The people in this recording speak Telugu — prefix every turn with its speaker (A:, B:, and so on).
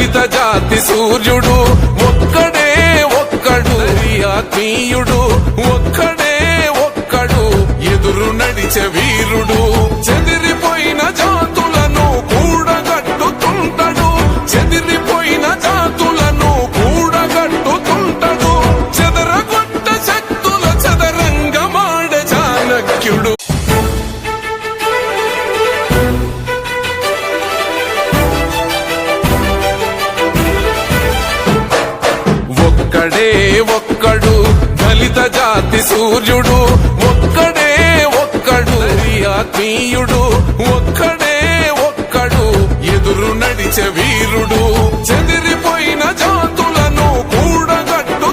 A: దళిత జాతి సూర్యుడు ఒక్కడే ఒక్కడు, ఆత్మీయుడు ఒక్కడే ఒక్కడు, ఎదురు నడిచే వీరుడు, చెదిరిపోయిన జాతులను కూడగట్టుతుంటాడు, చెదిరిపోయిన జాతులను కూడగట్టుతుంటాడు, చెదరగొట్ట శక్తుల చదరంగమాడ చాణక్యుడు. ఒక్కడే ఒక్కడు దళిత జాతి సూర్యుడు ఒక్కడే ఒక్కడు, ఆత్మీయుడు ఒక్కడే ఒక్కడు, ఎదురు నడిచే వీరుడు, చెదిరి